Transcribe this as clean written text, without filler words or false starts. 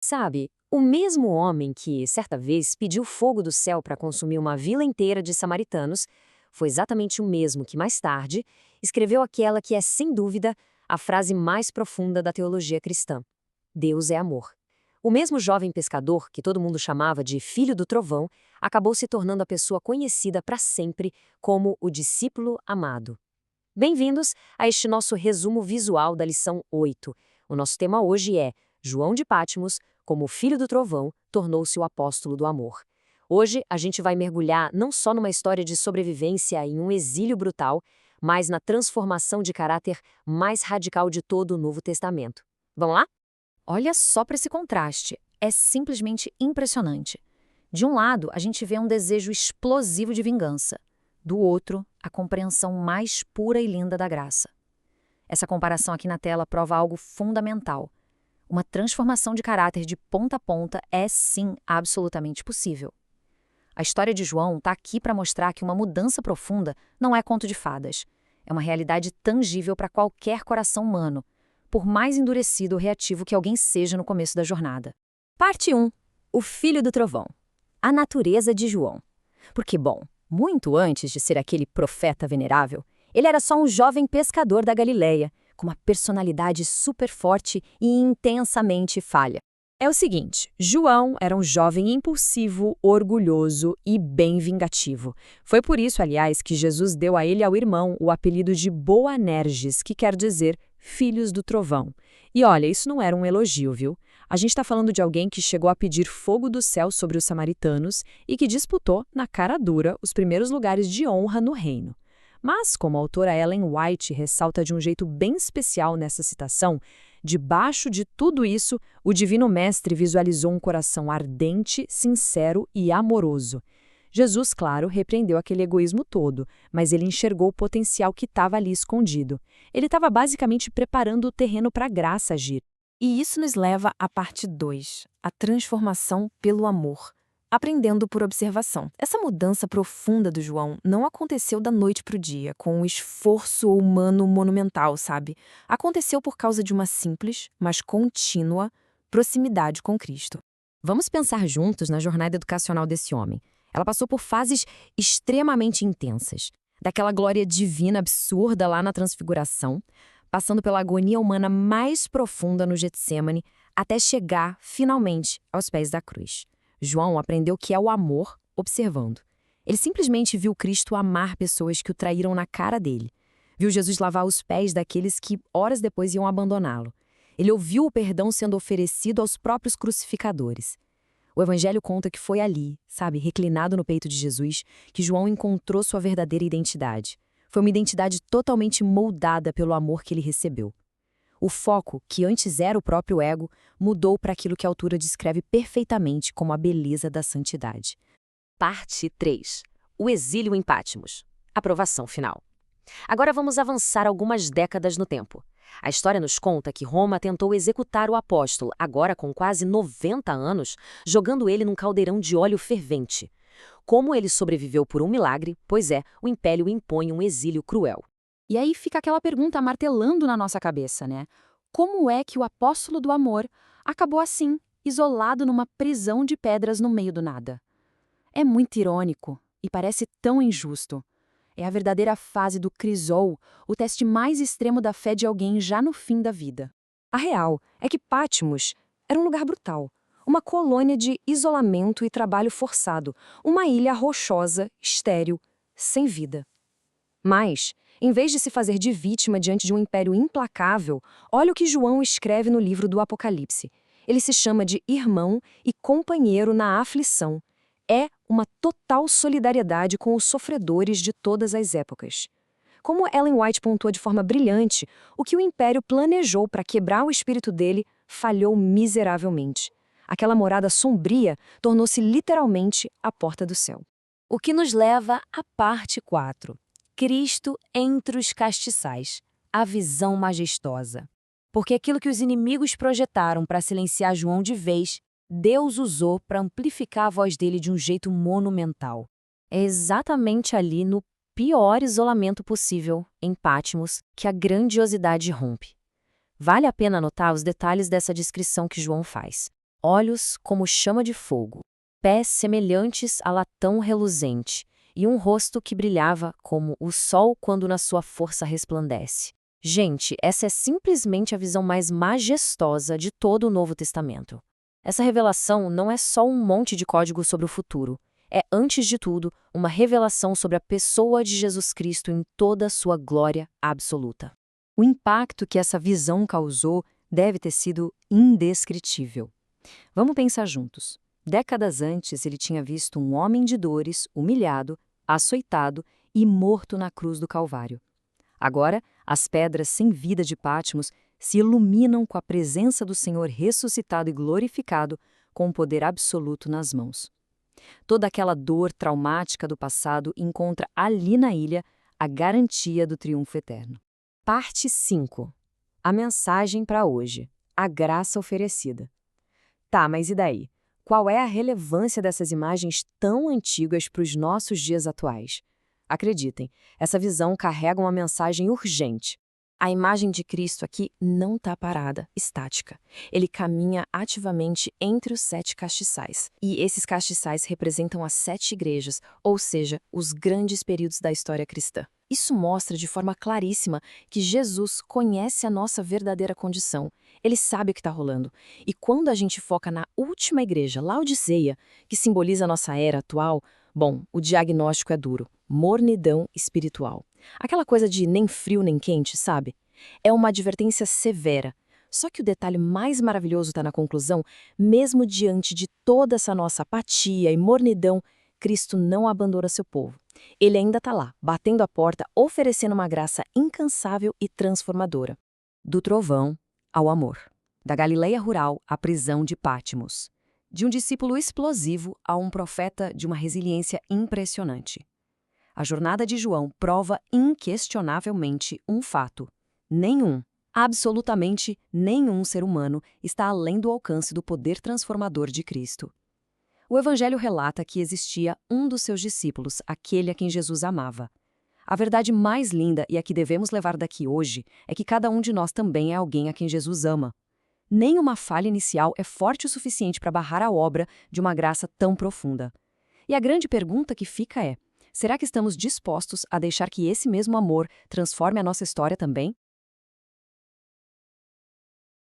Sabe, o mesmo homem que, certa vez, pediu fogo do céu para consumir uma vila inteira de samaritanos, foi exatamente o mesmo que, mais tarde, escreveu aquela que é, sem dúvida, a frase mais profunda da teologia cristã: Deus é amor. O mesmo jovem pescador, que todo mundo chamava de Filho do Trovão, acabou se tornando a pessoa conhecida para sempre como o discípulo amado. Bem-vindos a este nosso resumo visual da lição 8. O nosso tema hoje é João de Patmos, como o filho do trovão, tornou-se o apóstolo do amor. Hoje a gente vai mergulhar não só numa história de sobrevivência em um exílio brutal, mas na transformação de caráter mais radical de todo o Novo Testamento. Vamos lá? Olha só para esse contraste. É simplesmente impressionante. De um lado, a gente vê um desejo explosivo de vingança. Do outro, a compreensão mais pura e linda da graça. Essa comparação aqui na tela prova algo fundamental. Uma transformação de caráter de ponta a ponta é, sim, absolutamente possível. A história de João está aqui para mostrar que uma mudança profunda não é conto de fadas. É uma realidade tangível para qualquer coração humano, por mais endurecido ou reativo que alguém seja no começo da jornada. Parte 1. O Filho do Trovão. A natureza de João. Porque, bom, muito antes de ser aquele profeta venerável, ele era só um jovem pescador da Galileia, com uma personalidade super forte e intensamente falha. É o seguinte, João era um jovem impulsivo, orgulhoso e bem vingativo. Foi por isso, aliás, que Jesus deu a ele e ao irmão o apelido de Boanerges, que quer dizer filhos do trovão. E olha, isso não era um elogio, viu? A gente está falando de alguém que chegou a pedir fogo do céu sobre os samaritanos e que disputou, na cara dura, os primeiros lugares de honra no reino. Mas, como a autora Ellen White ressalta de um jeito bem especial nessa citação, debaixo de tudo isso, o Divino Mestre visualizou um coração ardente, sincero e amoroso. Jesus, claro, repreendeu aquele egoísmo todo, mas ele enxergou o potencial que estava ali escondido. Ele estava basicamente preparando o terreno para a graça agir. E isso nos leva à parte 2, a transformação pelo amor. Aprendendo por observação. Essa mudança profunda do João não aconteceu da noite para o dia, com um esforço humano monumental, sabe? Aconteceu por causa de uma simples, mas contínua, proximidade com Cristo. Vamos pensar juntos na jornada educacional desse homem. Ela passou por fases extremamente intensas. Daquela glória divina absurda lá na Transfiguração, passando pela agonia humana mais profunda no Getsêmani, até chegar, finalmente, aos pés da cruz. João aprendeu que é o amor observando. Ele simplesmente viu Cristo amar pessoas que o traíram na cara dele. Viu Jesus lavar os pés daqueles que, horas depois, iam abandoná-lo. Ele ouviu o perdão sendo oferecido aos próprios crucificadores. O Evangelho conta que foi ali, sabe, reclinado no peito de Jesus, que João encontrou sua verdadeira identidade. Foi uma identidade totalmente moldada pelo amor que ele recebeu. O foco, que antes era o próprio ego, mudou para aquilo que a autora descreve perfeitamente como a beleza da santidade. Parte 3. O exílio em Patmos. Aprovação final. Agora vamos avançar algumas décadas no tempo. A história nos conta que Roma tentou executar o apóstolo, agora com quase 90 anos, jogando ele num caldeirão de óleo fervente. Como ele sobreviveu por um milagre, pois é, o império impõe um exílio cruel. E aí fica aquela pergunta martelando na nossa cabeça, né? Como é que o apóstolo do amor acabou assim, isolado numa prisão de pedras no meio do nada? É muito irônico e parece tão injusto. É a verdadeira fase do crisol, o teste mais extremo da fé de alguém já no fim da vida. A real é que Patmos era um lugar brutal, uma colônia de isolamento e trabalho forçado, uma ilha rochosa, estéril, sem vida. Mas, em vez de se fazer de vítima diante de um império implacável, olha o que João escreve no livro do Apocalipse. Ele se chama de irmão e companheiro na aflição. É uma total solidariedade com os sofredores de todas as épocas. Como Ellen White pontuou de forma brilhante, o que o império planejou para quebrar o espírito dele falhou miseravelmente. Aquela morada sombria tornou-se literalmente a porta do céu. O que nos leva à parte 4. Cristo entre os castiçais, a visão majestosa. Porque aquilo que os inimigos projetaram para silenciar João de vez, Deus usou para amplificar a voz dele de um jeito monumental. É exatamente ali no pior isolamento possível, em Patmos, que a grandiosidade rompe. Vale a pena notar os detalhes dessa descrição que João faz. olhos como chama de fogo, pés semelhantes a latão reluzente, e um rosto que brilhava como o sol quando na sua força resplandece. Gente, essa é simplesmente a visão mais majestosa de todo o Novo Testamento. Essa revelação não é só um monte de código sobre o futuro. É, antes de tudo, uma revelação sobre a pessoa de Jesus Cristo em toda a sua glória absoluta. O impacto que essa visão causou deve ter sido indescritível. Vamos pensar juntos. Décadas antes, ele tinha visto um homem de dores, humilhado, açoitado e morto na cruz do Calvário. Agora, as pedras sem vida de Patmos se iluminam com a presença do Senhor ressuscitado e glorificado, com o poder absoluto nas mãos. Toda aquela dor traumática do passado encontra ali na ilha a garantia do triunfo eterno. Parte 5. A mensagem para hoje. A graça oferecida. Tá, mas e daí? Qual é a relevância dessas imagens tão antigas para os nossos dias atuais? Acreditem, essa visão carrega uma mensagem urgente. A imagem de Cristo aqui não está parada, estática. Ele caminha ativamente entre os 7 castiçais. E esses castiçais representam as 7 igrejas, ou seja, os grandes períodos da história cristã. Isso mostra de forma claríssima que Jesus conhece a nossa verdadeira condição. Ele sabe o que está rolando. E quando a gente foca na última igreja, Laodiceia, que simboliza a nossa era atual, bom, o diagnóstico é duro. Mornidão espiritual. Aquela coisa de nem frio nem quente, sabe? É uma advertência severa. Só que o detalhe mais maravilhoso está na conclusão, mesmo diante de toda essa nossa apatia e mornidão, Cristo não abandona seu povo. Ele ainda está lá, batendo a porta, oferecendo uma graça incansável e transformadora. Do trovão ao amor. Da Galileia rural à prisão de Patmos. De um discípulo explosivo a um profeta de uma resiliência impressionante. A jornada de João prova inquestionavelmente um fato. Nenhum, absolutamente nenhum ser humano está além do alcance do poder transformador de Cristo. O Evangelho relata que existia um dos seus discípulos, aquele a quem Jesus amava. A verdade mais linda e a que devemos levar daqui hoje é que cada um de nós também é alguém a quem Jesus ama. Nenhuma falha inicial é forte o suficiente para barrar a obra de uma graça tão profunda. E a grande pergunta que fica é: será que estamos dispostos a deixar que esse mesmo amor transforme a nossa história também?